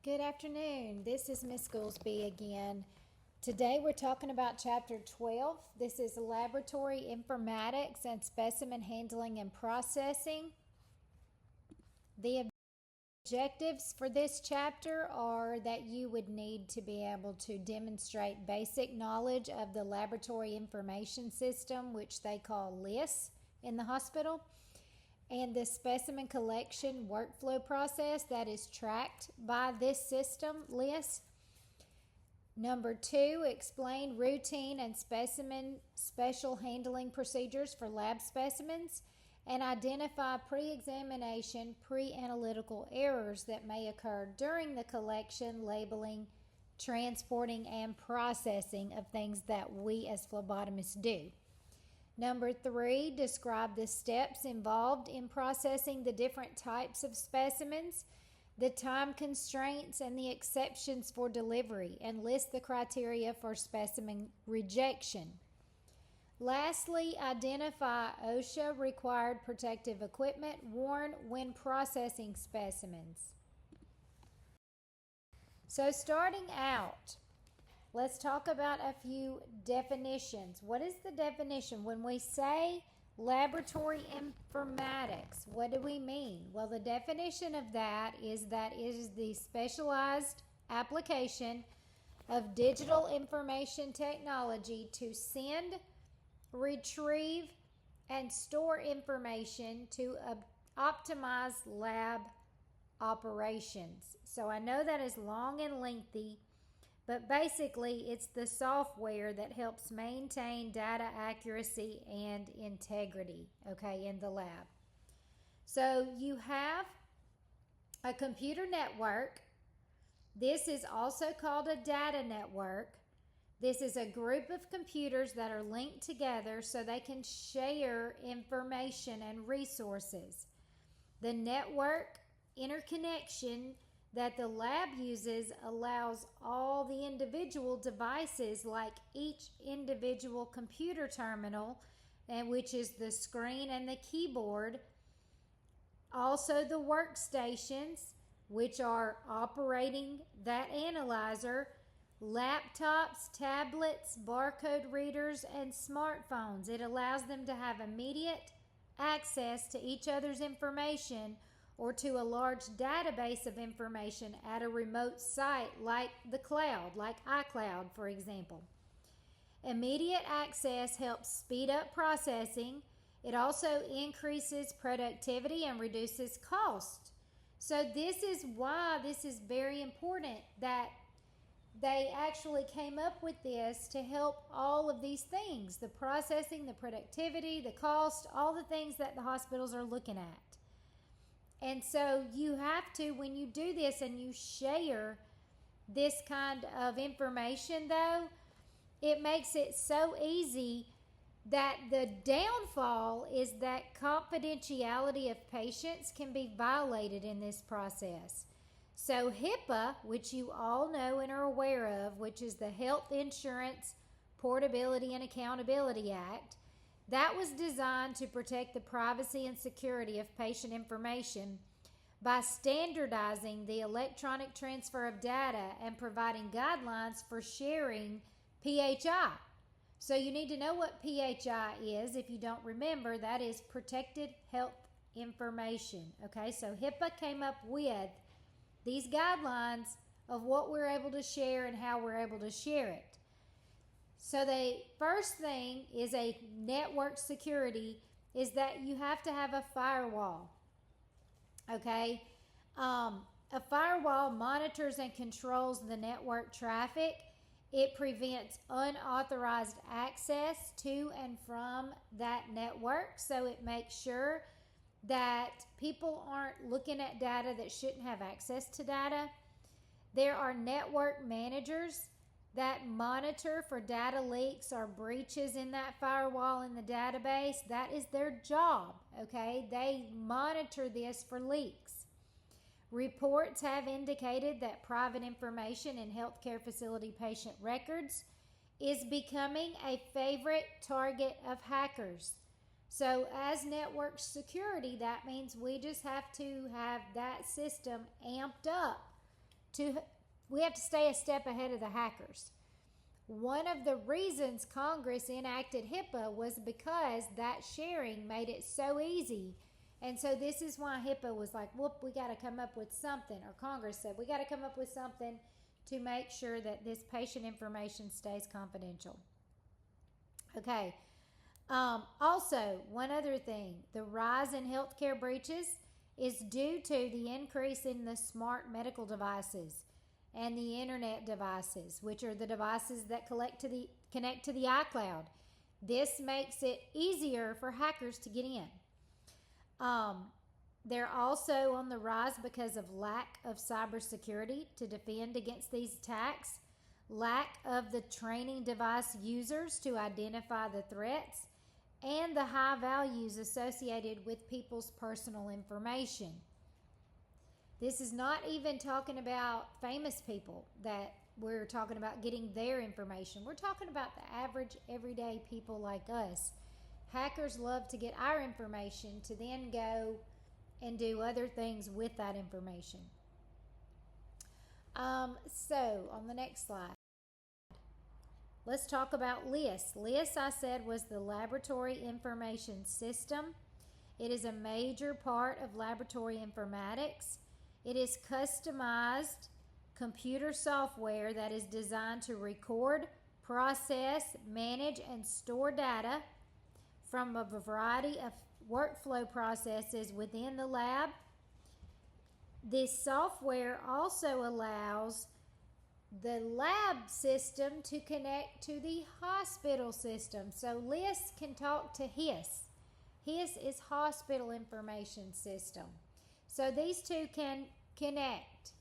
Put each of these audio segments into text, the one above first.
Good afternoon. This is Miss Goolsby again. Today we're talking about Chapter 12. This is Laboratory Informatics and Specimen Handling and Processing. The objectives for this chapter are that you would need to be able to demonstrate basic knowledge of the Laboratory Information System, which they call LIS in the hospital, and the specimen collection workflow process that is tracked by this system, LIS. Number 2, explain routine and specimen special handling procedures for lab specimens and identify pre-examination, pre-analytical errors that may occur during the collection, labeling, transporting, and processing of things that we as phlebotomists do. Number 3, describe the steps involved in processing the different types of specimens, the time constraints, and the exceptions for delivery, and list the criteria for specimen rejection. Lastly, identify OSHA required protective equipment worn when processing specimens. So starting out, let's talk about a few definitions. What is the definition? When we say laboratory informatics, what do we mean? Well, the definition of that is the specialized application of digital information technology to send, retrieve, and store information to optimize lab operations. So I know that is long and lengthy, but basically, it's the software that helps maintain data accuracy and integrity, in the lab. So you have a computer network. This is also called a data network. This is a group of computers that are linked together so they can share information and resources. The network interconnection that the lab uses allows all the individual devices, like each individual computer terminal, and which is the screen and the keyboard, also the workstations, which are operating that analyzer, laptops, tablets, barcode readers, and smartphones. It allows them to have immediate access to each other's information or to a large database of information at a remote site like the cloud, like iCloud, for example. Immediate access helps speed up processing. It also increases productivity and reduces cost. So this is why this is very important, that they actually came up with this to help all of these things: the processing, the productivity, the cost, all the things that the hospitals are looking at. And so you have to, when you do this and you share this kind of information, though, it makes it so easy that the downfall is that confidentiality of patients can be violated in this process. So HIPAA, which you all know and are aware of, which is the Health Insurance Portability and Accountability Act, that was designed to protect the privacy and security of patient information by standardizing the electronic transfer of data and providing guidelines for sharing PHI. So you need to know what PHI is. If you don't remember, that is Protected Health Information. So HIPAA came up with these guidelines of what we're able to share and how we're able to share it. So the first thing is a network security, is that you have to have a firewall. A firewall monitors and controls the network traffic. It prevents unauthorized access to and from that network. So it makes sure that people aren't looking at data that shouldn't have access to data. There are network managers that monitor for data leaks or breaches in that firewall in the database. That is their job, They monitor this for leaks. Reports have indicated that private information in healthcare facility patient records is becoming a favorite target of hackers. So as network security, that means we just have to have that system amped up we have to stay a step ahead of the hackers. One of the reasons Congress enacted HIPAA was because that sharing made it so easy. And so this is why HIPAA was like, whoop, we got to come up with something, or Congress said, we got to come up with something to make sure that this patient information stays confidential. Okay. Also, one other thing, the rise in healthcare breaches is due to the increase in the smart medical devices and the internet devices, which are the devices that connect to the iCloud. This makes it easier for hackers to get in. They're also on the rise because of lack of cybersecurity to defend against these attacks, lack of the training device users to identify the threats, and the high values associated with people's personal information. This is not even talking about famous people that we're talking about getting their information. We're talking about the average, everyday people like us. Hackers love to get our information to then go and do other things with that information. So, on the next slide, let's talk about LIS. LIS, I said, was the Laboratory Information System. It is a major part of laboratory informatics. It is customized computer software that is designed to record, process, manage, and store data from a variety of workflow processes within the lab. This software also allows the lab system to connect to the hospital system. So LIS can talk to HIS. HIS is Hospital Information System. So these two can connect.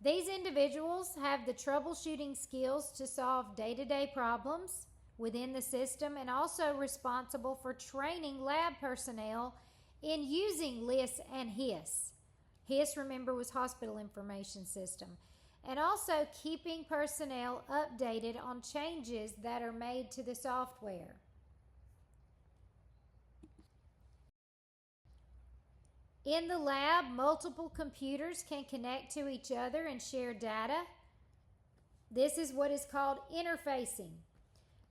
These individuals have the troubleshooting skills to solve day-to-day problems within the system, and also responsible for training lab personnel in using LIS and HIS. HIS, remember, was Hospital Information System. And also keeping personnel updated on changes that are made to the software. In the lab, multiple computers can connect to each other and share data. This is what is called interfacing.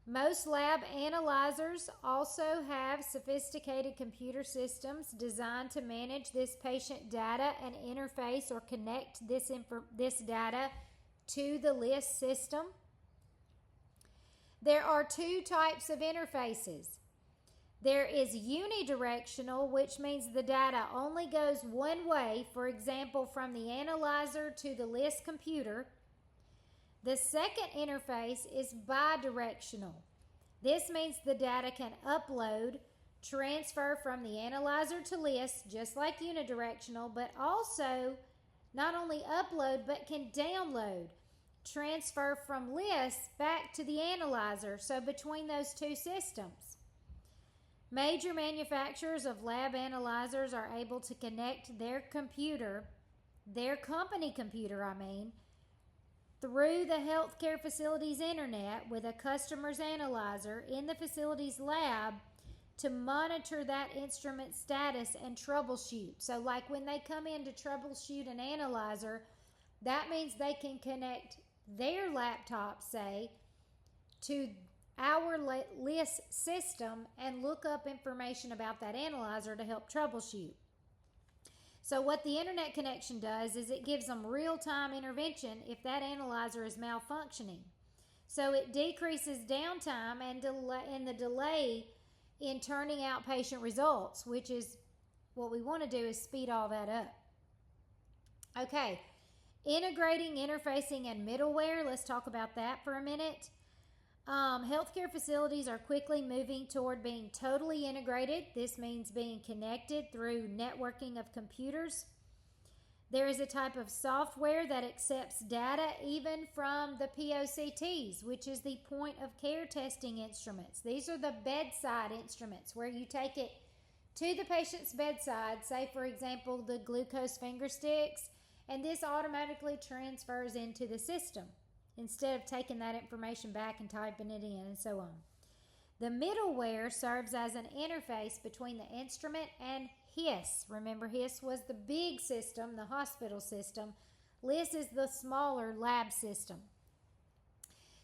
Most lab analyzers also have sophisticated computer systems designed to manage this patient data and interface or connect this data to the LIS system. There are two types of interfaces. There is unidirectional, which means the data only goes one way, for example, from the analyzer to the LIS computer. The second interface is bidirectional. This means the data can upload, transfer from the analyzer to LIS, just like unidirectional, but also not only upload, but can download, transfer from LIS back to the analyzer, so between those two systems. Major manufacturers of lab analyzers are able to connect their computer, their company computer, through the healthcare facility's internet with a customer's analyzer in the facility's lab to monitor that instrument status and troubleshoot. So like when they come in to troubleshoot an analyzer, that means they can connect their laptop, say, to our LIS system and look up information about that analyzer to help troubleshoot. So what the internet connection does is it gives them real-time intervention if that analyzer is malfunctioning. So it decreases downtime and the delay in turning out patient results, which is what we want to do, is speed all that up. Okay, integrating, interfacing, and middleware. Let's talk about that for a minute. Healthcare facilities are quickly moving toward being totally integrated. This means being connected through networking of computers. There is a type of software that accepts data even from the POCTs, which is the point of care testing instruments. These are the bedside instruments where you take it to the patient's bedside, say for example the glucose finger sticks, and this automatically transfers into the system instead of taking that information back and typing it in and so on. The middleware serves as an interface between the instrument and HIS. Remember, HIS was the big system, the hospital system. LIS is the smaller lab system.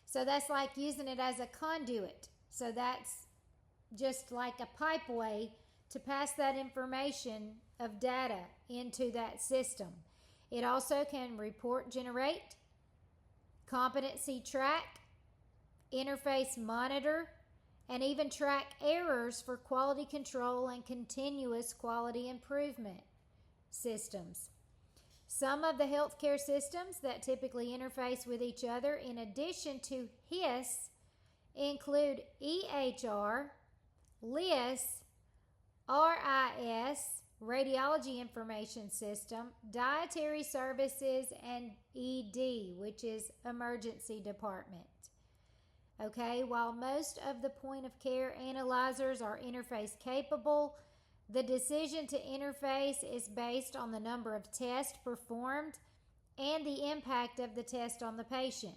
So that's like using it as a conduit. So that's just like a pipeway to pass that information of data into that system. It also can report generate, competency track, interface monitor, and even track errors for quality control and continuous quality improvement systems. Some of the healthcare systems that typically interface with each other in addition to HIS include EHR, LIS, RIS, Radiology Information System, Dietary Services, and ED, which is Emergency Department. Okay, while most of the point of care analyzers are interface capable, the decision to interface is based on the number of tests performed and the impact of the test on the patient.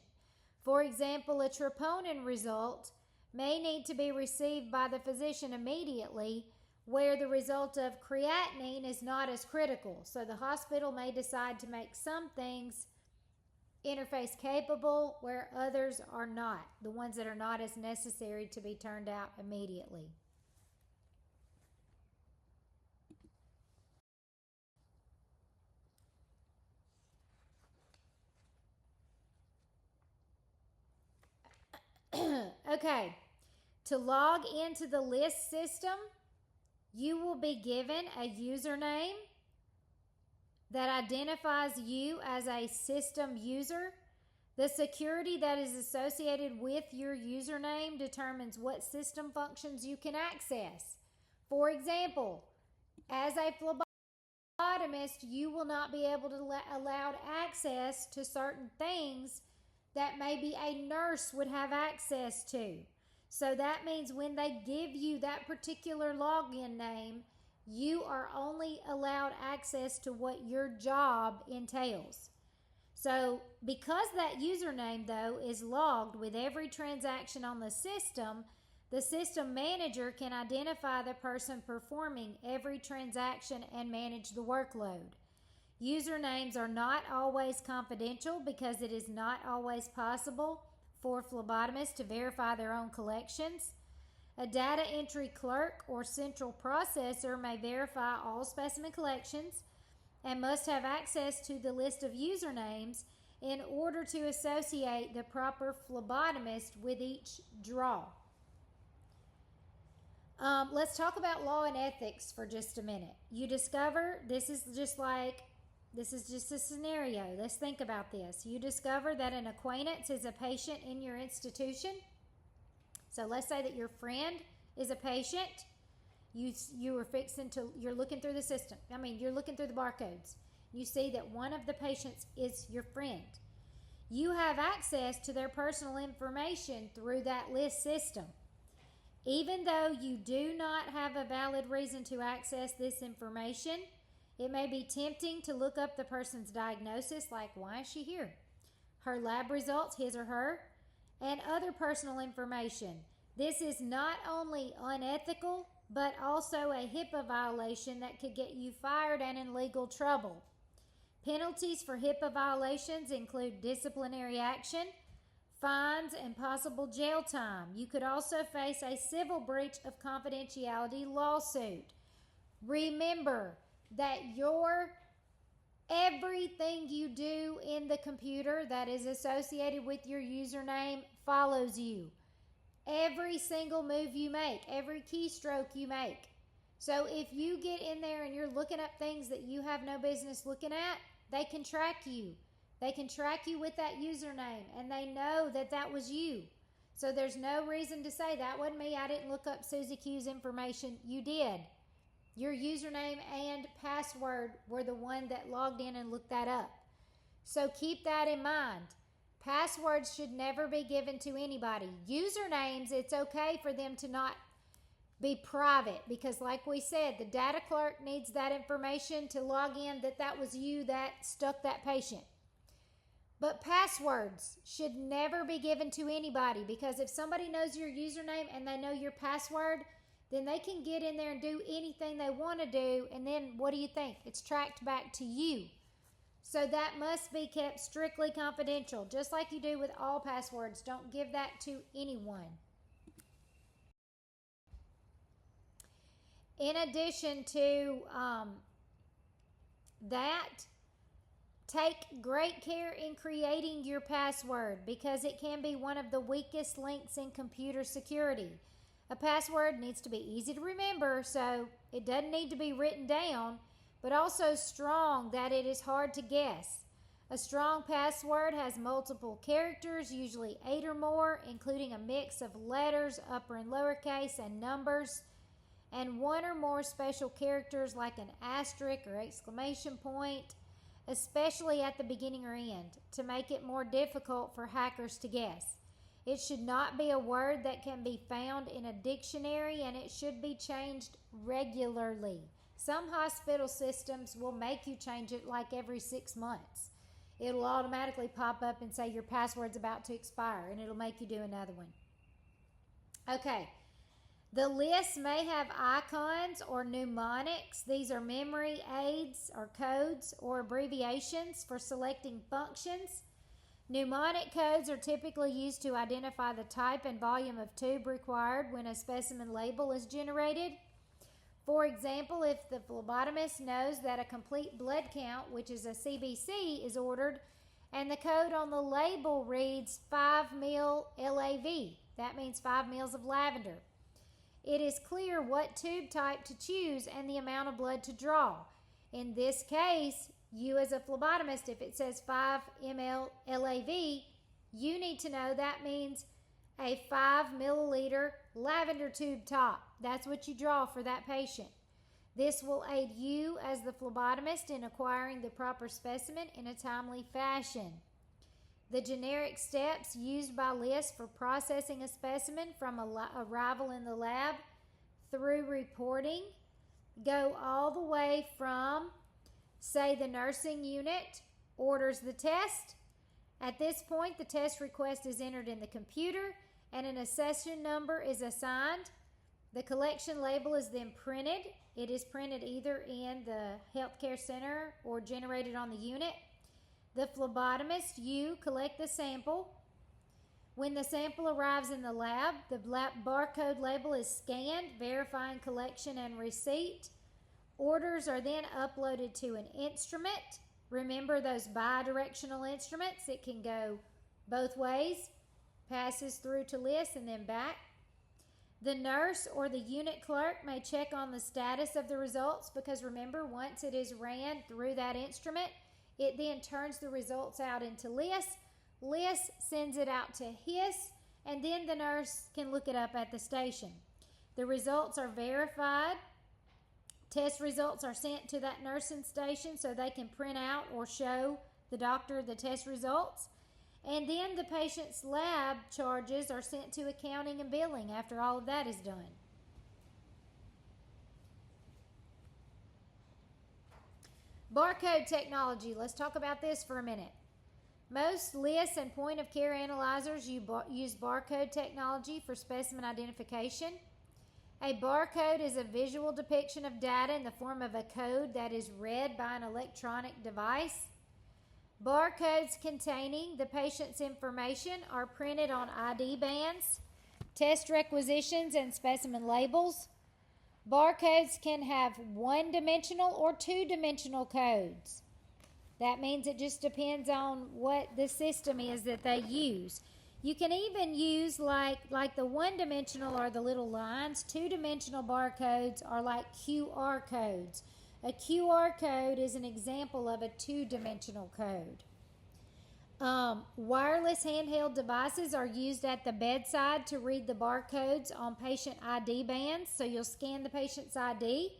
For example, a troponin result may need to be received by the physician immediately, where the result of creatinine is not as critical. So the hospital may decide to make some things interface capable where others are not, the ones that are not as necessary to be turned out immediately. Okay, to log into the LIS system, you will be given a username that identifies you as a system user. The security that is associated with your username determines what system functions you can access. For example, as a phlebotomist, you will not be able to allow access to certain things that maybe a nurse would have access to. So that means when they give you that particular login name, you are only allowed access to what your job entails. So because that username, though, is logged with every transaction on the system manager can identify the person performing every transaction and manage the workload. Usernames are not always confidential because it is not always possible for phlebotomists to verify their own collections. A data entry clerk or central processor may verify all specimen collections and must have access to the list of usernames in order to associate the proper phlebotomist with each draw. Let's talk about law and ethics for just a minute. You discover, this is just a scenario. Let's think about this. You discover that an acquaintance is a patient in your institution. So let's say that your friend is a patient. You're looking through the system. You're looking through the barcodes. You see that one of the patients is your friend. You have access to their personal information through that list system. Even though you do not have a valid reason to access this information, it may be tempting to look up the person's diagnosis, like why is she here? Her lab results, his or her, and other personal information. This is not only unethical, but also a HIPAA violation that could get you fired and in legal trouble. Penalties for HIPAA violations include disciplinary action, fines, and possible jail time. You could also face a civil breach of confidentiality lawsuit. Remember that everything you do in the computer that is associated with your username follows you. Every single move you make, every keystroke you make. So if you get in there and you're looking up things that you have no business looking at, they can track you. They can track you with that username, and they know that that was you. So there's no reason to say that wasn't me. I didn't look up Susie Q's information. You did. Your username and password were the one that logged in and looked that up. So keep that in mind. Passwords should never be given to anybody. Usernames, it's okay for them to not be private because, like we said, the data clerk needs that information to log in that was you that stuck that patient. But passwords should never be given to anybody because if somebody knows your username and they know your password, then they can get in there and do anything they want to do, and then what do you think? It's tracked back to you. So that must be kept strictly confidential, just like you do with all passwords. Don't give that to anyone. In addition to that, take great care in creating your password because it can be one of the weakest links in computer security. A password needs to be easy to remember, so it doesn't need to be written down, but also strong that it is hard to guess. A strong password has multiple characters, usually 8 or more, including a mix of letters, upper and lowercase, and numbers, and 1 or more special characters like an asterisk or exclamation point, especially at the beginning or end, to make it more difficult for hackers to guess. It should not be a word that can be found in a dictionary, and it should be changed regularly. Some hospital systems will make you change it like every 6 months. It'll automatically pop up and say your password's about to expire, and it'll make you do another one. Okay. The list may have icons or mnemonics. These are memory aids or codes or abbreviations for selecting functions. Mnemonic codes are typically used to identify the type and volume of tube required when a specimen label is generated. For example, if the phlebotomist knows that a complete blood count, which is a CBC, is ordered, and the code on the label reads 5 ml LAV, that means 5 mils of lavender. It is clear what tube type to choose and the amount of blood to draw. In this case, you as a phlebotomist, if it says 5 ml LAV, you need to know that means a 5 milliliter lavender tube top. That's what you draw for that patient. This will aid you as the phlebotomist in acquiring the proper specimen in a timely fashion. The generic steps used by LIST for processing a specimen from arrival in the lab through reporting go all the way from, say, the nursing unit orders the test. At this point, the test request is entered in the computer and an accession number is assigned. The collection label is then printed. It is printed either in the healthcare center or generated on the unit. The phlebotomist, you collect the sample. When the sample arrives in the lab, the barcode label is scanned, verifying collection and receipt. Orders are then uploaded to an instrument. Remember those bi-directional instruments? It can go both ways, passes through to LIST and then back. The nurse or the unit clerk may check on the status of the results because remember, once it is ran through that instrument, it then turns the results out into LIST. LIST sends it out to HIS, and then the nurse can look it up at the station. The results are verified. Test results are sent to that nursing station so they can print out or show the doctor the test results. And then the patient's lab charges are sent to accounting and billing after all of that is done. Barcode technology. Let's talk about this for a minute. Most LIST and point-of-care analyzers use barcode technology for specimen identification. A barcode is a visual depiction of data in the form of a code that is read by an electronic device. Barcodes containing the patient's information are printed on ID bands, test requisitions, and specimen labels. Barcodes can have one-dimensional or two-dimensional codes. That means it just depends on what the system is that they use. You can even use like the one-dimensional are the little lines. Two-dimensional barcodes are like QR codes. A QR code is an example of a two-dimensional code. Wireless handheld devices are used at the bedside to read the barcodes on patient ID bands. So you'll scan the patient's ID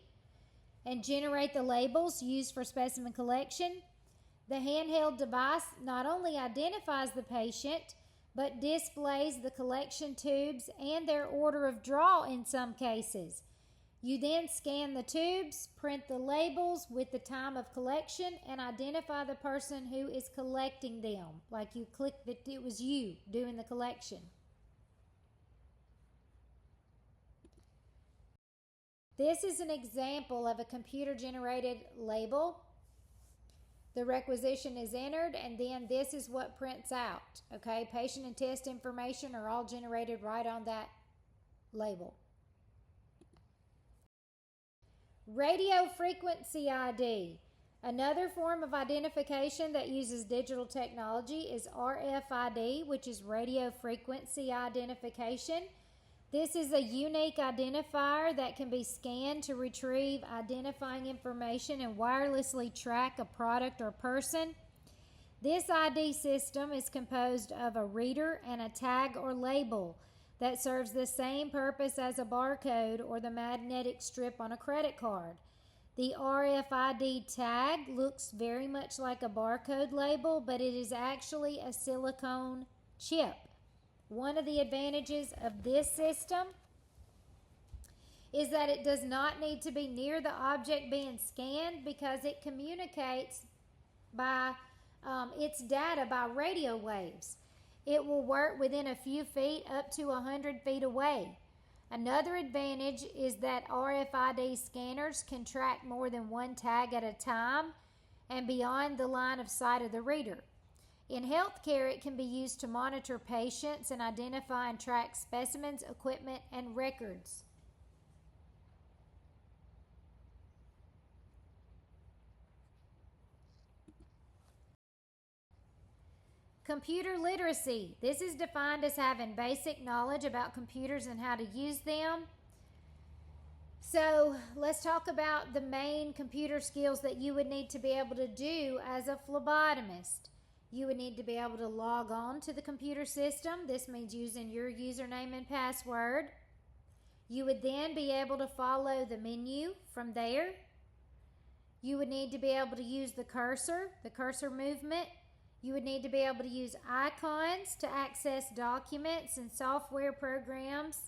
and generate the labels used for specimen collection. The handheld device not only identifies the patient, but displays the collection tubes and their order of draw in some cases. You then scan the tubes, print the labels with the time of collection, and identify the person who is collecting them. Like you click that it was you doing the collection. This is an example of a computer-generated label. The requisition is entered, and then this is what prints out. Okay, patient and test information are all generated right on that label. Radio frequency ID. Another form of identification that uses digital technology is RFID, which is radio frequency identification. This is a unique identifier that can be scanned to retrieve identifying information and wirelessly track a product or person. This ID system is composed of a reader and a tag or label that serves the same purpose as a barcode or the magnetic strip on a credit card. The RFID tag looks very much like a barcode label, but it is actually a silicone chip. One of the advantages of this system is that it does not need to be near the object being scanned because it communicates by its data by radio waves. It will work within a few feet up to 100 feet away. Another advantage is that RFID scanners can track more than one tag at a time and beyond the line of sight of the reader. In healthcare, it can be used to monitor patients and identify and track specimens, equipment, and records. Computer literacy. This is defined as having basic knowledge about computers and how to use them. So let's talk about the main computer skills that you would need to be able to do as a phlebotomist. You would need to be able to log on to the computer system. This means using your username and password. You would then be able to follow the menu from there. You would need to be able to use the cursor movement. You would need to be able to use icons to access documents and software programs.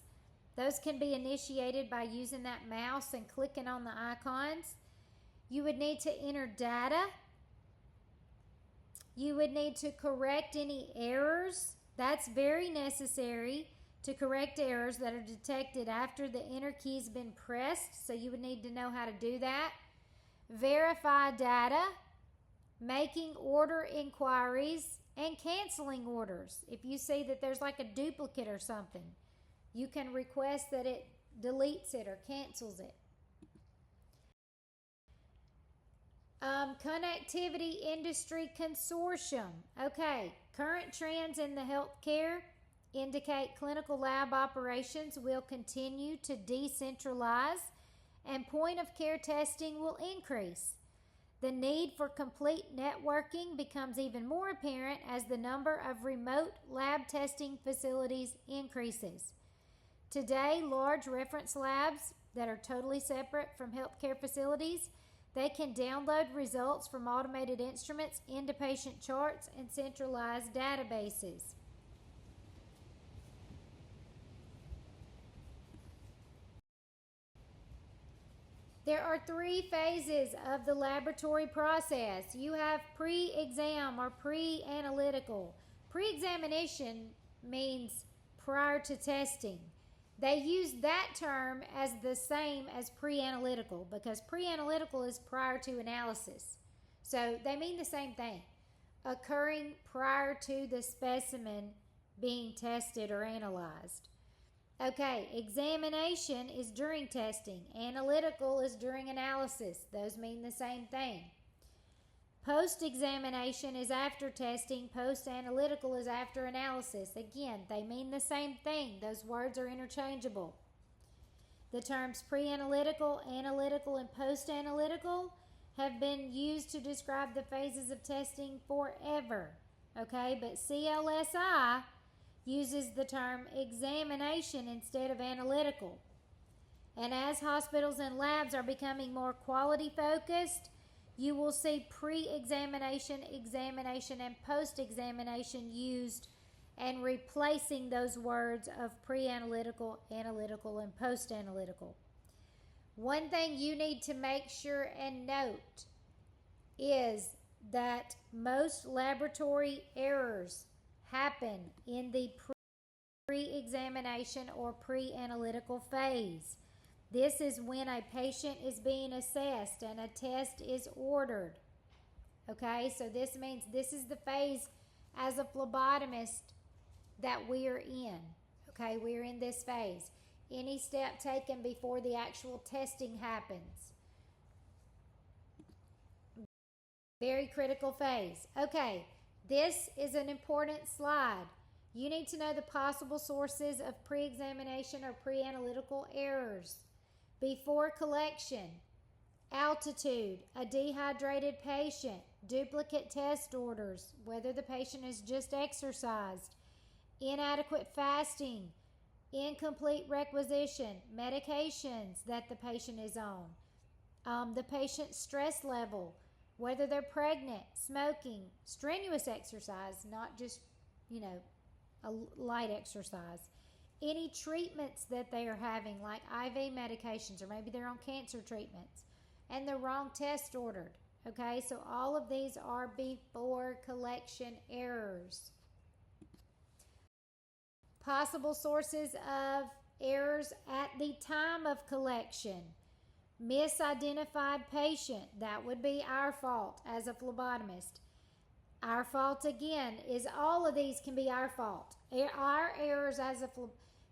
Those can be initiated by using that mouse and clicking on the icons. You would need to enter data. You would need to correct any errors. That's very necessary to correct errors that are detected after the enter key's been pressed. So you would need to know how to do that. Verify data, making order inquiries, and canceling orders. If you see that there's like a duplicate or something, you can request that it deletes it or cancels it. Connectivity Industry Consortium. Okay, current trends in the healthcare indicate clinical lab operations will continue to decentralize and point-of-care testing will increase. The need for complete networking becomes even more apparent as the number of remote lab testing facilities increases. Today, large reference labs that are totally separate from healthcare facilities, they can download results from automated instruments into patient charts and centralized databases. There are 3 phases of the laboratory process. You have pre-exam or pre-analytical. Pre-examination means prior to testing. They use that term as the same as pre-analytical because pre-analytical is prior to analysis. So they mean the same thing, occurring prior to the specimen being tested or analyzed. Okay, examination is during testing. Analytical is during analysis. Those mean the same thing. Post-examination is after testing. Post-analytical is after analysis. Again, they mean the same thing. Those words are interchangeable. The terms pre-analytical, analytical, and post-analytical have been used to describe the phases of testing forever. Okay, but CLSI uses the term examination instead of analytical. And as hospitals and labs are becoming more quality focused, you will see pre-examination, examination, and post-examination used and replacing those words of pre-analytical, analytical, and post-analytical. One thing you need to make sure and note is that most laboratory errors happen in the pre-examination or pre-analytical phase. This is when a patient is being assessed and a test is ordered. Okay, so this means this is the phase as a phlebotomist that we are in. Okay, we are in this phase. Any step taken before the actual testing happens. Very critical phase. Okay, this is an important slide. You need to know the possible sources of pre-examination or pre-analytical errors. Before collection, altitude, a dehydrated patient, duplicate test orders, whether the patient is just exercised, inadequate fasting, incomplete requisition, medications that the patient is on, the patient's stress level, whether they're pregnant, smoking, strenuous exercise, not just, a light exercise, any treatments that they are having, like IV medications, or maybe they're on cancer treatments, and the wrong test ordered. Okay, so all of these are before collection errors. Possible sources of errors at the time of collection. Misidentified patient, that would be our fault as a phlebotomist. Our fault again is all of these can be our fault. Our errors as a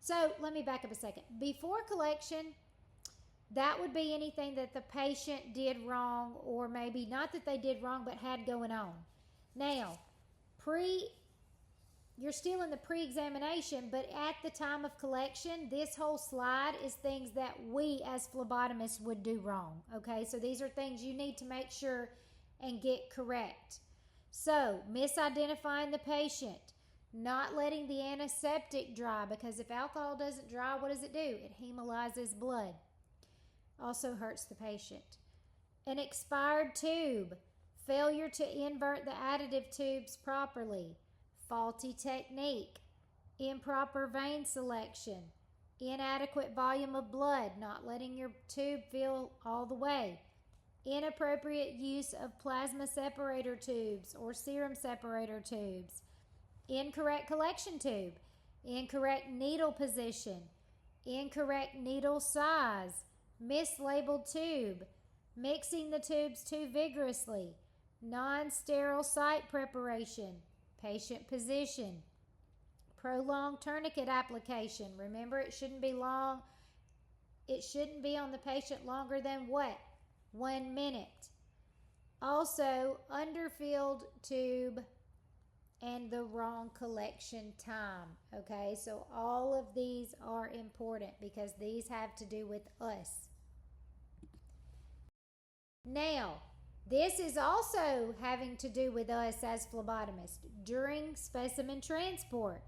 So let me back up a second. Before collection, that would be anything that the patient did wrong, or maybe not that they did wrong but had going on. Now, you're still in the pre-examination, but at the time of collection, this whole slide is things that we as phlebotomists would do wrong. Okay, so these are things you need to make sure and get correct. So, misidentifying the patient, not letting the antiseptic dry, because if alcohol doesn't dry, what does it do? It hemolyzes blood. Also hurts the patient. An expired tube, failure to invert the additive tubes properly, faulty technique, improper vein selection, inadequate volume of blood, not letting your tube fill all the way, inappropriate use of plasma separator tubes or serum separator tubes, incorrect collection tube, incorrect needle position, incorrect needle size, mislabeled tube, mixing the tubes too vigorously, non-sterile site preparation, patient position, prolonged tourniquet application. Remember, it shouldn't be long. It shouldn't be on the patient longer than what? 1 minute. Also, underfilled tube and the wrong collection time. Okay, so all of these are important because these have to do with us. Now, this is also having to do with us as phlebotomists during specimen transport.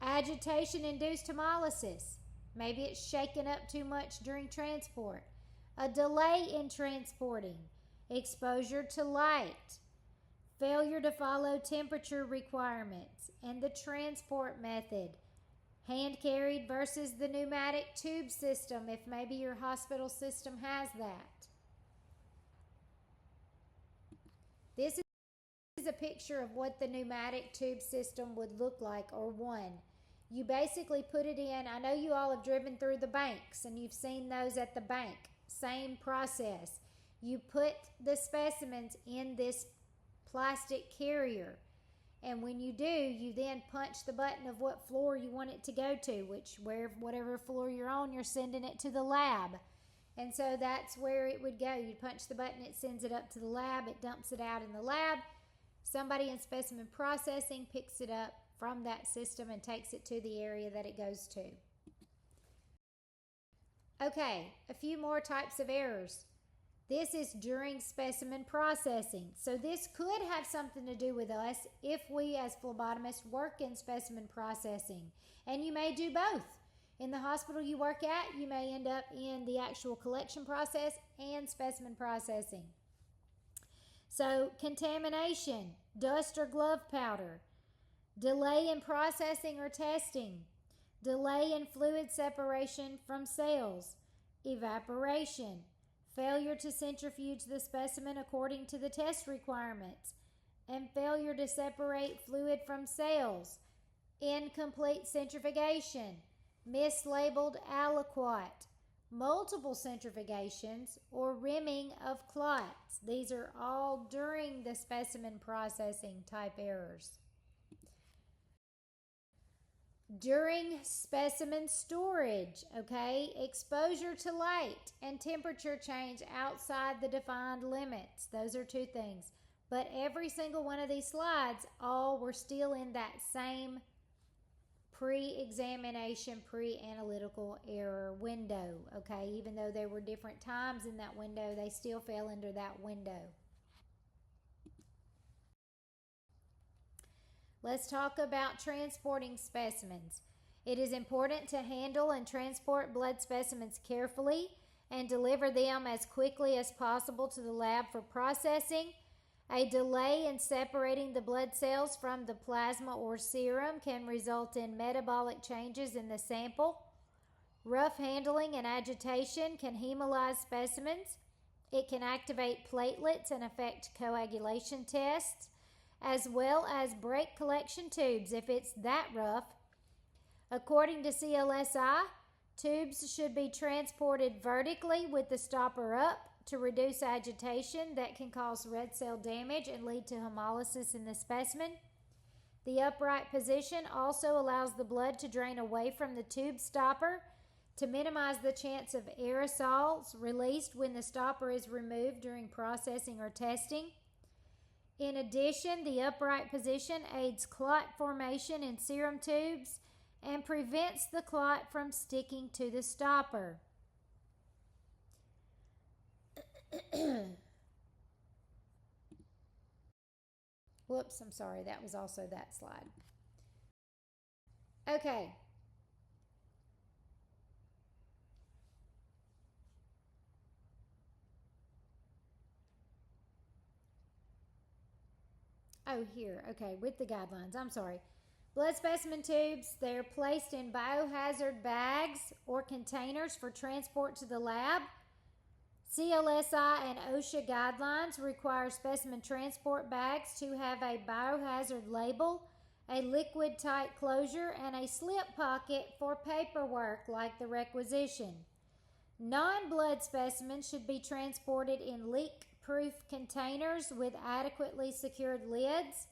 Agitation-induced hemolysis. Maybe it's shaken up too much during transport. A delay in transporting. Exposure to light. Failure to follow temperature requirements and the transport method. Hand-carried versus the pneumatic tube system, if maybe your hospital system has that. This is a picture of what the pneumatic tube system would look like, or one. You basically put it in. I know you all have driven through the banks and you've seen those at the bank. Same process. You put the specimens in this plastic carrier, and when you do, you then punch the button of what floor you want it to go to, whatever floor you're on, you're sending it to the lab. And so that's where it would go. You punch the button, it sends it up to the lab, it dumps it out in the lab. Somebody in specimen processing picks it up from that system and takes it to the area that it goes to. Okay, a few more types of errors. This is during specimen processing. So this could have something to do with us if we as phlebotomists work in specimen processing. And you may do both. In the hospital you work at, you may end up in the actual collection process and specimen processing. So contamination, dust or glove powder, delay in processing or testing, delay in fluid separation from cells, evaporation, failure to centrifuge the specimen according to the test requirements, and failure to separate fluid from cells, incomplete centrifugation, mislabeled aliquot, multiple centrifugations, or rimming of clots. These are all during the specimen processing type errors. During specimen storage, okay, exposure to light and temperature change outside the defined limits. Those are two things. But every single one of these slides, all were still in that same pre-examination, pre-analytical error window, okay? Even though there were different times in that window, they still fell under that window. Let's talk about transporting specimens. It is important to handle and transport blood specimens carefully and deliver them as quickly as possible to the lab for processing. A delay in separating the blood cells from the plasma or serum can result in metabolic changes in the sample. Rough handling and agitation can hemolyze specimens. It can activate platelets and affect coagulation tests, as well as break collection tubes if it's that rough. According to CLSI, tubes should be transported vertically with the stopper up to reduce agitation that can cause red cell damage and lead to hemolysis in the specimen. The upright position also allows the blood to drain away from the tube stopper to minimize the chance of aerosols released when the stopper is removed during processing or testing. In addition, the upright position aids clot formation in serum tubes and prevents the clot from sticking to the stopper. Whoops, I'm sorry, that was also that slide. Okay. Oh, here. Okay, with the guidelines. I'm sorry. Blood specimen tubes, they're placed in biohazard bags or containers for transport to the lab. CLSI and OSHA guidelines require specimen transport bags to have a biohazard label, a liquid-tight closure, and a slip pocket for paperwork like the requisition. Non-blood specimens should be transported in leak-proof containers with adequately secured lids.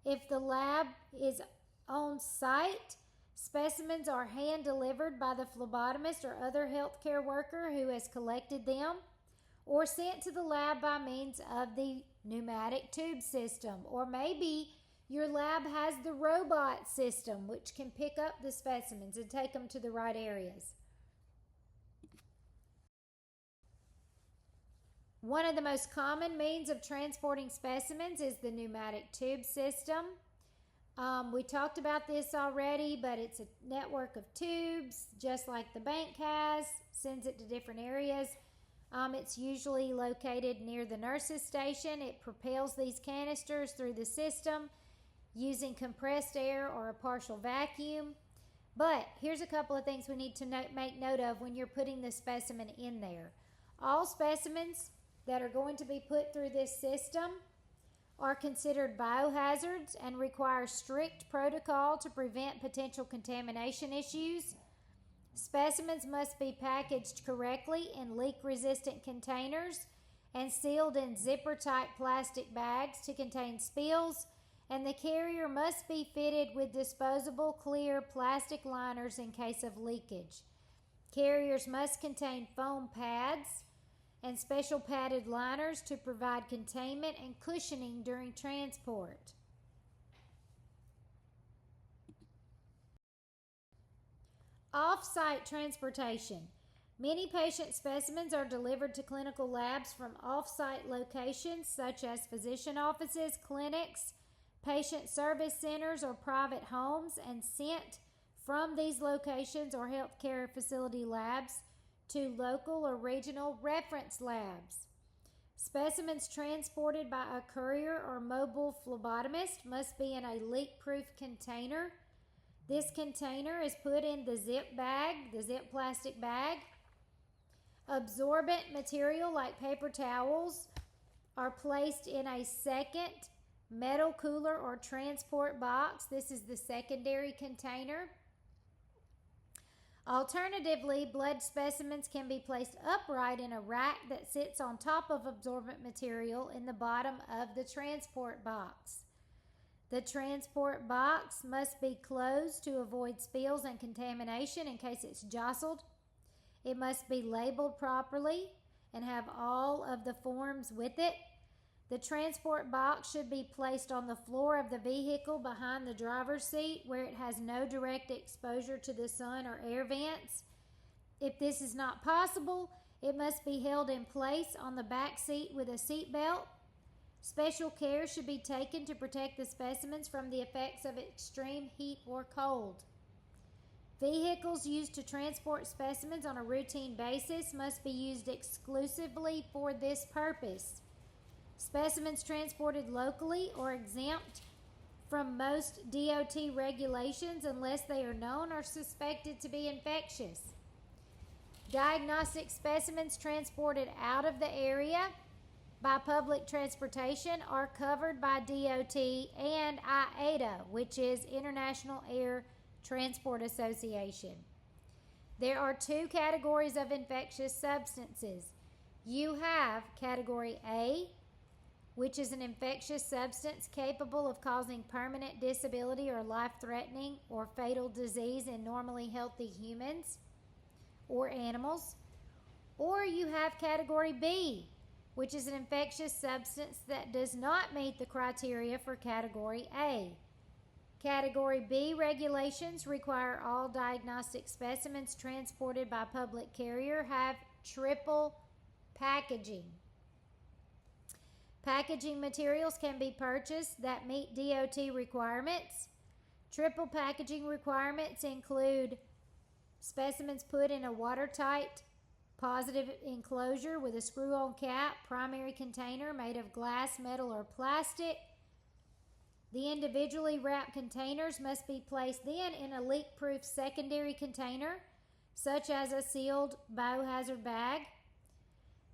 If the lab is on site, specimens are hand-delivered by the phlebotomist or other healthcare worker who has collected them, or sent to the lab by means of the pneumatic tube system. Or maybe your lab has the robot system, which can pick up the specimens and take them to the right areas. One of the most common means of transporting specimens is the pneumatic tube system. We talked about this already, but it's a network of tubes, just like the bank has, sends it to different areas. It's usually located near the nurse's station. It propels these canisters through the system using compressed air or a partial vacuum. But here's a couple of things we need to make note of when you're putting the specimen in there. All specimens that are going to be put through this system are considered biohazards and require strict protocol to prevent potential contamination issues. Specimens must be packaged correctly in leak-resistant containers and sealed in zipper-type plastic bags to contain spills, and the carrier must be fitted with disposable clear plastic liners in case of leakage. Carriers must contain foam pads and special padded liners to provide containment and cushioning during transport. Off-site transportation. Many patient specimens are delivered to clinical labs from off-site locations such as physician offices, clinics, patient service centers, or private homes, and sent from these locations or healthcare facility labs to local or regional reference labs. Specimens transported by a courier or mobile phlebotomist must be in a leak-proof container. This container is put in the zip bag, the zip plastic bag. Absorbent material like paper towels are placed in a second metal cooler or transport box. This is the secondary container. Alternatively, blood specimens can be placed upright in a rack that sits on top of absorbent material in the bottom of the transport box. The transport box must be closed to avoid spills and contamination in case it's jostled. It must be labeled properly and have all of the forms with it. The transport box should be placed on the floor of the vehicle behind the driver's seat where it has no direct exposure to the sun or air vents. If this is not possible, it must be held in place on the back seat with a seat belt. Special care should be taken to protect the specimens from the effects of extreme heat or cold. Vehicles used to transport specimens on a routine basis must be used exclusively for this purpose. Specimens transported locally are exempt from most DOT regulations unless they are known or suspected to be infectious. Diagnostic specimens transported out of the area by public transportation are covered by DOT and IATA, which is International Air Transport Association. There are two categories of infectious substances. You have Category A, which is an infectious substance capable of causing permanent disability or life-threatening or fatal disease in normally healthy humans or animals. Or you have Category B, which is an infectious substance that does not meet the criteria for Category A. Category B regulations require all diagnostic specimens transported by public carrier have triple packaging. Packaging materials can be purchased that meet DOT requirements. Triple packaging requirements include specimens put in a watertight positive enclosure with a screw-on cap, primary container made of glass, metal, or plastic. The individually wrapped containers must be placed then in a leak-proof secondary container, such as a sealed biohazard bag.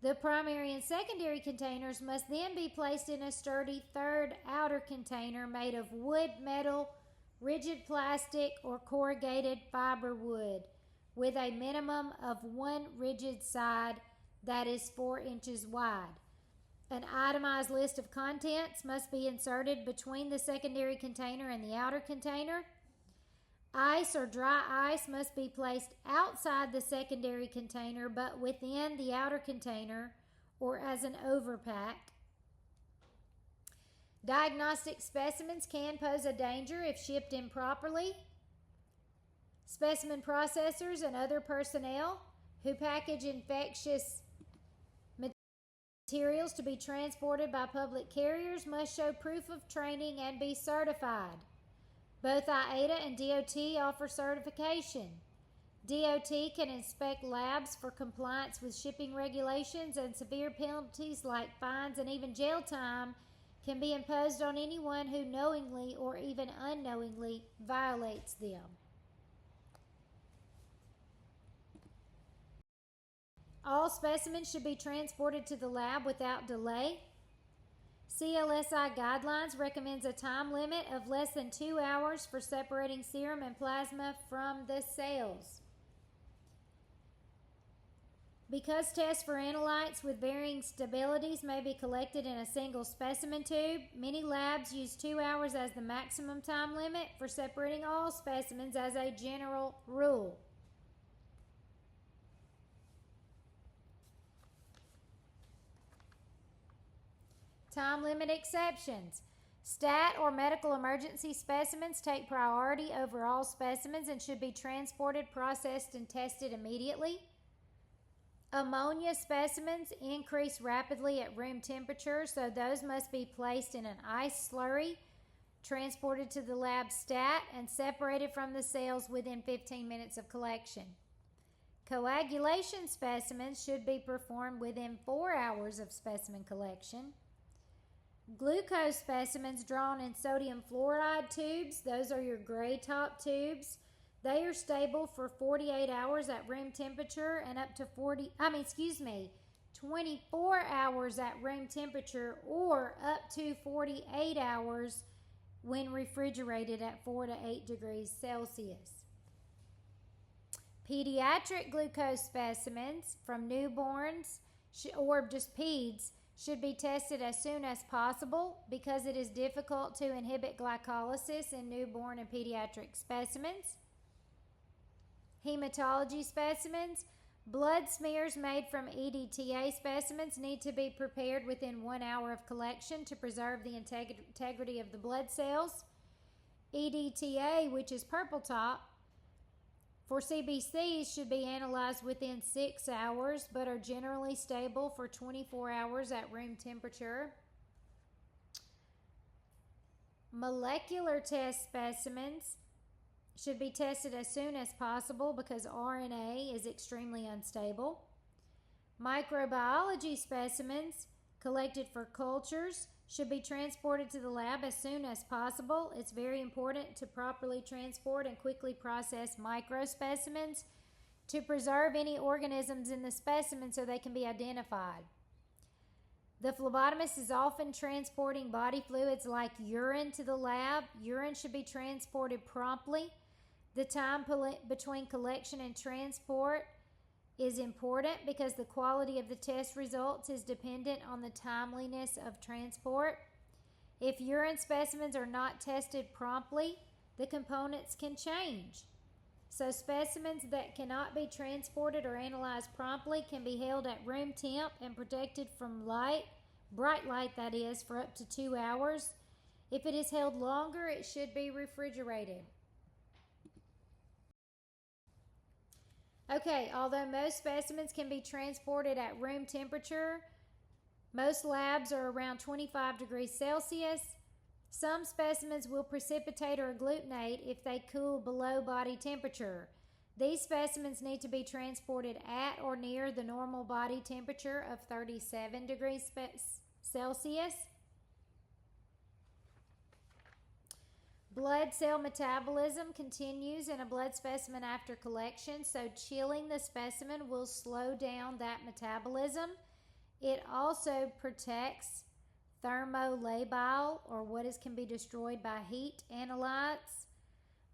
The primary and secondary containers must then be placed in a sturdy third outer container made of wood, metal, rigid plastic, or corrugated fiber wood with a minimum of one rigid side that is 4 inches wide. An itemized list of contents must be inserted between the secondary container and the outer container. Ice or dry ice must be placed outside the secondary container but within the outer container or as an overpack. Diagnostic specimens can pose a danger if shipped improperly. Specimen processors and other personnel who package infectious materials to be transported by public carriers must show proof of training and be certified. Both IATA and DOT offer certification. DOT can inspect labs for compliance with shipping regulations, and severe penalties like fines and even jail time can be imposed on anyone who knowingly or even unknowingly violates them. All specimens should be transported to the lab without delay. CLSI guidelines recommends a time limit of less than 2 hours for separating serum and plasma from the cells. Because tests for analytes with varying stabilities may be collected in a single specimen tube, many labs use 2 hours as the maximum time limit for separating all specimens as a general rule. Time limit exceptions. Stat or medical emergency specimens take priority over all specimens and should be transported, processed, and tested immediately. Ammonia specimens increase rapidly at room temperature, so those must be placed in an ice slurry, transported to the lab stat, and separated from the cells within 15 minutes of collection. Coagulation specimens should be performed within 4 hours of specimen collection. Glucose specimens drawn in sodium fluoride tubes, those are your gray top tubes. They are stable for 48 hours at room temperature and up to 24 hours at room temperature or up to 48 hours when refrigerated at 4 to 8 degrees Celsius. Pediatric glucose specimens from newborns or just peds should be tested as soon as possible because it is difficult to inhibit glycolysis in newborn and pediatric specimens. Hematology specimens. Blood smears made from EDTA specimens need to be prepared within 1 hour of collection to preserve the integrity of the blood cells. EDTA, which is purple top, for CBCs should be analyzed within 6 hours but are generally stable for 24 hours at room temperature. Molecular test specimens should be tested as soon as possible because RNA is extremely unstable. Microbiology specimens collected for cultures should be transported to the lab as soon as possible. It's very important to properly transport and quickly process microspecimens to preserve any organisms in the specimen so they can be identified. The phlebotomist is often transporting body fluids like urine to the lab. Urine should be transported promptly. The time between collection and transport is important because the quality of the test results is dependent on the timeliness of transport. If urine specimens are not tested promptly, the components can change. So specimens that cannot be transported or analyzed promptly can be held at room temp and protected from light, bright light that is, for up to 2 hours. If it is held longer, it should be refrigerated. Okay, although most specimens can be transported at room temperature, most labs are around 25 degrees Celsius. Some specimens will precipitate or agglutinate if they cool below body temperature. These specimens need to be transported at or near the normal body temperature of 37 degrees Celsius. Blood cell metabolism continues in a blood specimen after collection, so chilling the specimen will slow down that metabolism. It also protects thermolabile, or what can be destroyed by heat, analytes.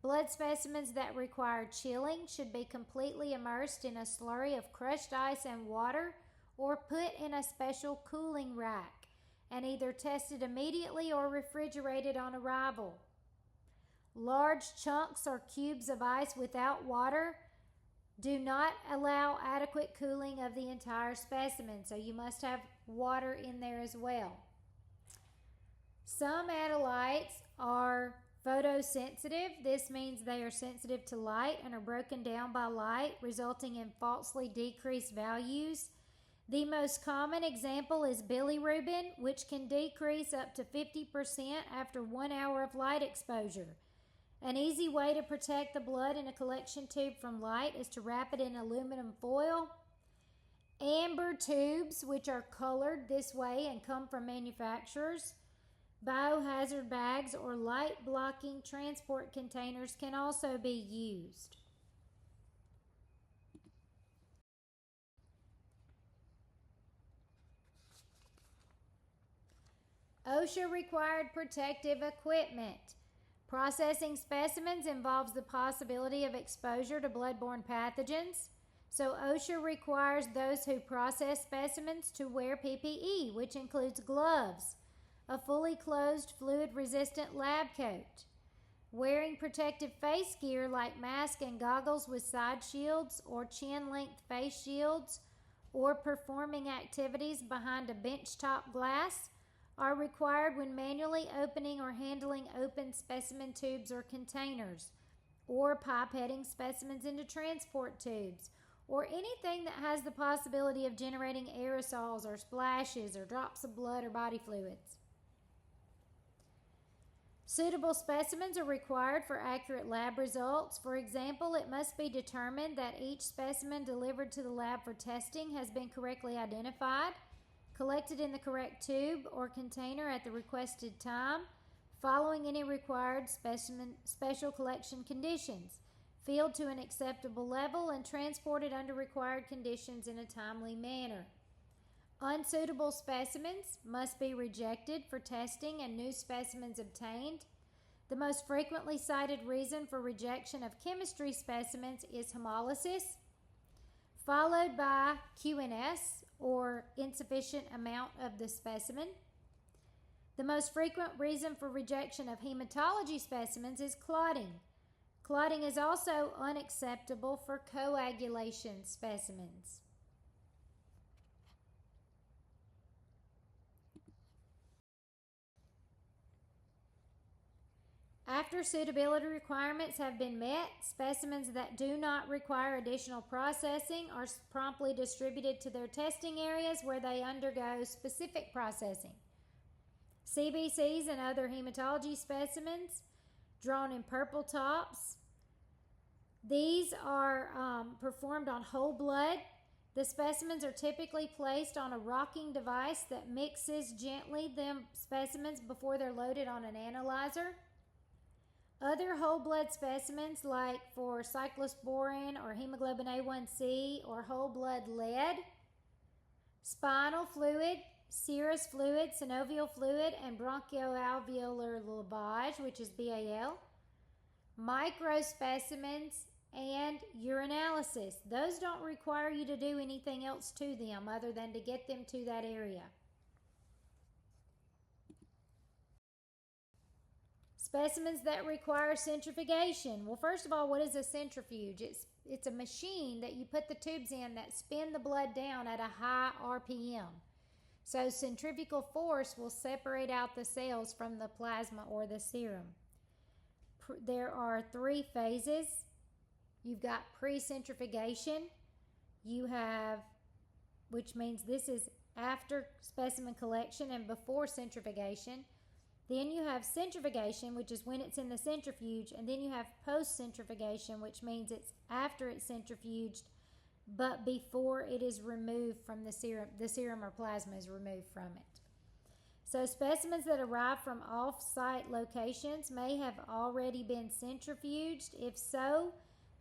Blood specimens that require chilling should be completely immersed in a slurry of crushed ice and water or put in a special cooling rack and either tested immediately or refrigerated on arrival. Large chunks or cubes of ice without water do not allow adequate cooling of the entire specimen, so you must have water in there as well. Some analytes are photosensitive. This means they are sensitive to light and are broken down by light, resulting in falsely decreased values. The most common example is bilirubin, which can decrease up to 50% after 1 hour of light exposure. An easy way to protect the blood in a collection tube from light is to wrap it in aluminum foil. Amber tubes, which are colored this way and come from manufacturers, biohazard bags, or light-blocking transport containers can also be used. OSHA-required protective equipment. Processing specimens involves the possibility of exposure to bloodborne pathogens, so OSHA requires those who process specimens to wear PPE, which includes gloves, a fully closed fluid-resistant lab coat, wearing protective face gear like masks and goggles with side shields or chin-length face shields, or performing activities behind a benchtop glass are required when manually opening or handling open specimen tubes or containers, or pipetting specimens into transport tubes, or anything that has the possibility of generating aerosols or splashes or drops of blood or body fluids. Suitable specimens are required for accurate lab results. For example, it must be determined that each specimen delivered to the lab for testing has been correctly identified, collected in the correct tube or container at the requested time, following any required special collection conditions, filled to an acceptable level, and transported under required conditions in a timely manner. Unsuitable specimens must be rejected for testing and new specimens obtained. The most frequently cited reason for rejection of chemistry specimens is hemolysis, followed by QNS, or insufficient amount of the specimen. The most frequent reason for rejection of hematology specimens is clotting. Clotting is also unacceptable for coagulation specimens. After suitability requirements have been met, specimens that do not require additional processing are promptly distributed to their testing areas where they undergo specific processing. CBCs and other hematology specimens drawn in purple tops. These are performed on whole blood. The specimens are typically placed on a rocking device that mixes gently the specimens before they're loaded on an analyzer. Other whole blood specimens, like for cyclosporin or hemoglobin A1C or whole blood lead, spinal fluid, serous fluid, synovial fluid, and bronchoalveolar lavage, which is BAL, microspecimens, and urinalysis. Those don't require you to do anything else to them other than to get them to that area. Specimens that require centrifugation. Well, first of all, what is a centrifuge? It's a machine that you put the tubes in that spin the blood down at a high RPM. So centrifugal force will separate out the cells from the plasma or the serum. There are 3 phases. You've got pre-centrifugation. You have, which means this is after specimen collection and before centrifugation. Then you have centrifugation, which is when it's in the centrifuge, and then you have post-centrifugation, which means it's after it's centrifuged, but before it is removed from the serum or plasma is removed from it. So specimens that arrive from off-site locations may have already been centrifuged. If so,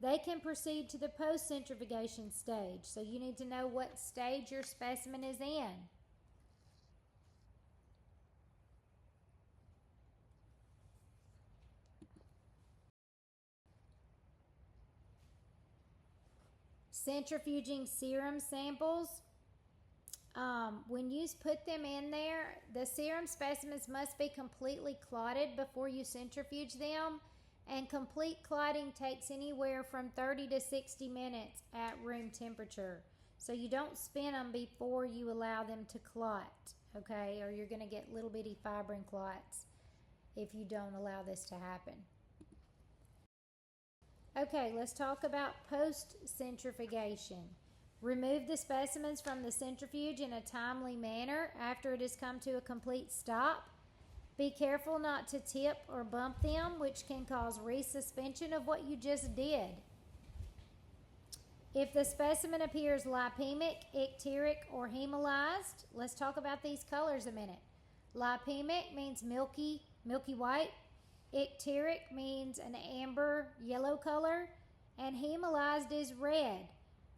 they can proceed to the post-centrifugation stage. So you need to know what stage your specimen is in. Centrifuging serum samples, when you put them in there, the serum specimens must be completely clotted before you centrifuge them, and complete clotting takes anywhere from 30 to 60 minutes at room temperature. So you don't spin them before you allow them to clot, okay? Or you're going to get little bitty fibrin clots if you don't allow this to happen. Okay, let's talk about post-centrifugation. Remove the specimens from the centrifuge in a timely manner after it has come to a complete stop. Be careful not to tip or bump them, which can cause resuspension of what you just did. If the specimen appears lipemic, icteric, or hemolyzed, let's talk about these colors a minute. Lipemic means milky white. Icteric means an amber yellow color, and hemolyzed is red,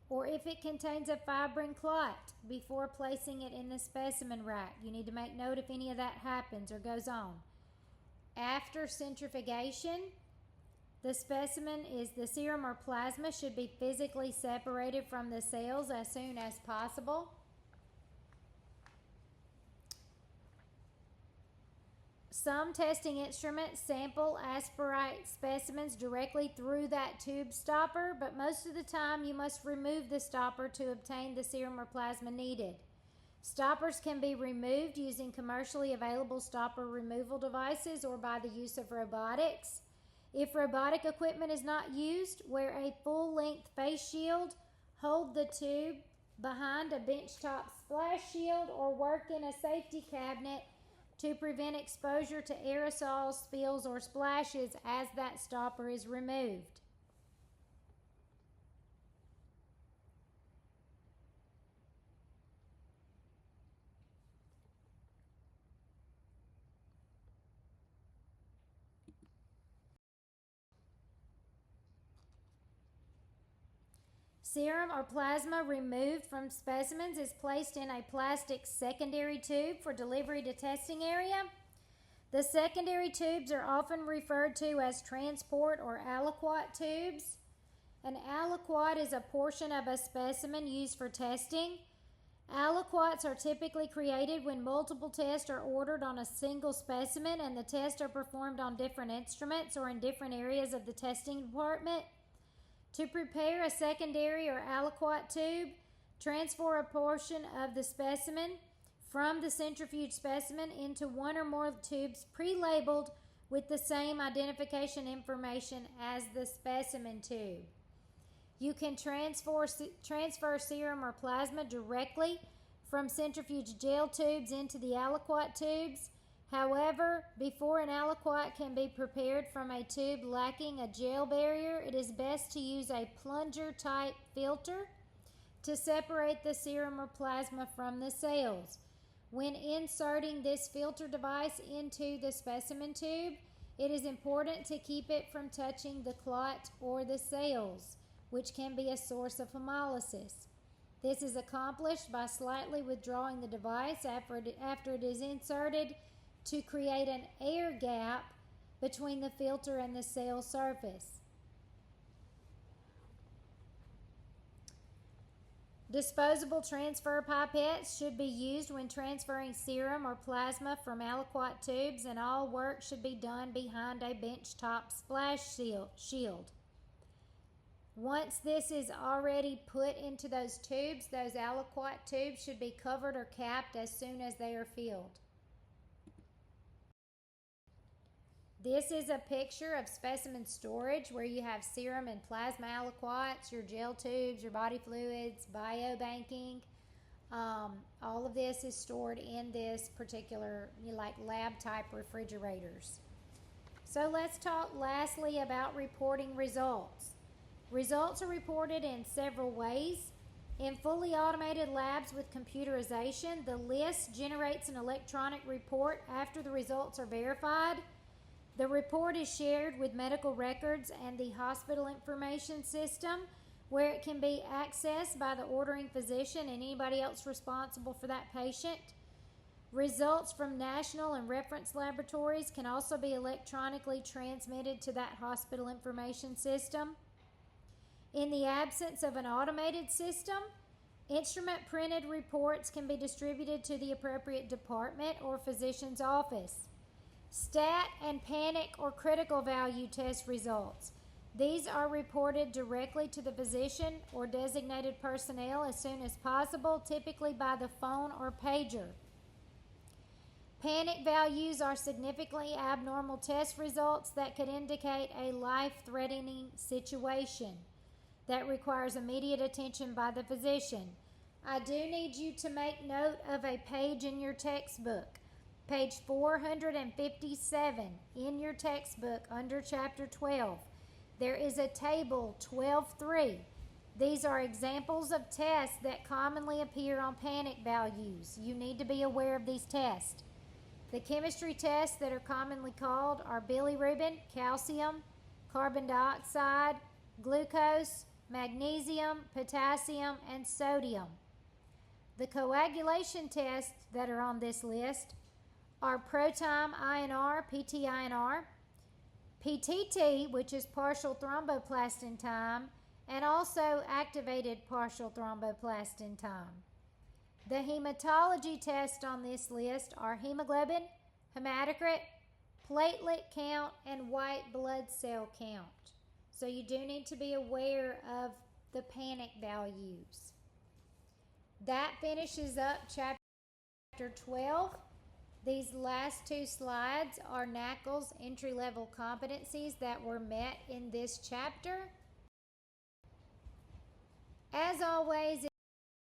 or if it contains a fibrin clot before placing it in the specimen rack. You need to make note if any of that happens or goes on. After centrifugation, the serum or plasma should be physically separated from the cells as soon as possible. Some testing instruments sample aspirate specimens directly through that tube stopper, but most of the time you must remove the stopper to obtain the serum or plasma needed. Stoppers can be removed using commercially available stopper removal devices or by the use of robotics. If robotic equipment is not used, wear a full-length face shield, hold the tube behind a benchtop splash shield, or work in a safety cabinet to prevent exposure to aerosols, spills, or splashes as that stopper is removed. Serum or plasma removed from specimens is placed in a plastic secondary tube for delivery to testing area. The secondary tubes are often referred to as transport or aliquot tubes. An aliquot is a portion of a specimen used for testing. Aliquots are typically created when multiple tests are ordered on a single specimen and the tests are performed on different instruments or in different areas of the testing department. To prepare a secondary or aliquot tube, transfer a portion of the specimen from the centrifuge specimen into one or more tubes pre-labeled with the same identification information as the specimen tube. You can transfer serum or plasma directly from centrifuge gel tubes into the aliquot tubes. However, before an aliquot can be prepared from a tube lacking a gel barrier, it is best to use a plunger-type filter to separate the serum or plasma from the cells. When inserting this filter device into the specimen tube, it is important to keep it from touching the clot or the cells, which can be a source of hemolysis. This is accomplished by slightly withdrawing the device after it is inserted to create an air gap between the filter and the cell surface. Disposable transfer pipettes should be used when transferring serum or plasma from aliquot tubes, and all work should be done behind a benchtop splash shield. Once this is already put into those tubes, those aliquot tubes should be covered or capped as soon as they are filled. This is a picture of specimen storage where you have serum and plasma aliquots, your gel tubes, your body fluids, biobanking. All of this is stored in this particular lab type refrigerators. So let's talk lastly about reporting results. Results are reported in several ways. In fully automated labs with computerization, the list generates an electronic report after the results are verified. The report is shared with medical records and the hospital information system, where it can be accessed by the ordering physician and anybody else responsible for that patient. Results from national and reference laboratories can also be electronically transmitted to that hospital information system. In the absence of an automated system, instrument printed reports can be distributed to the appropriate department or physician's office. Stat and panic or critical value test results. These are reported directly to the physician or designated personnel as soon as possible, typically by the phone or pager. Panic values are significantly abnormal test results that could indicate a life-threatening situation that requires immediate attention by the physician. I do need you to make note of a page in your textbook. Page 457 in your textbook under Chapter 12. There is a table 12.3. These are examples of tests that commonly appear on panic values. You need to be aware of these tests. The chemistry tests that are commonly called are bilirubin, calcium, carbon dioxide, glucose, magnesium, potassium, and sodium. The coagulation tests that are on this list are proton INR, PT-INR, PTT, which is partial thromboplastin time, and also activated partial thromboplastin time. The hematology tests on this list are hemoglobin, hematocrit, platelet count, and white blood cell count. So you do need to be aware of the panic values. That finishes up Chapter 12. These last two slides are NACL's entry-level competencies that were met in this chapter. As always,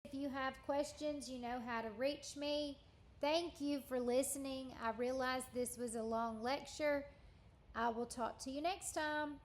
if you have questions, you know how to reach me. Thank you for listening. I realize this was a long lecture. I will talk to you next time.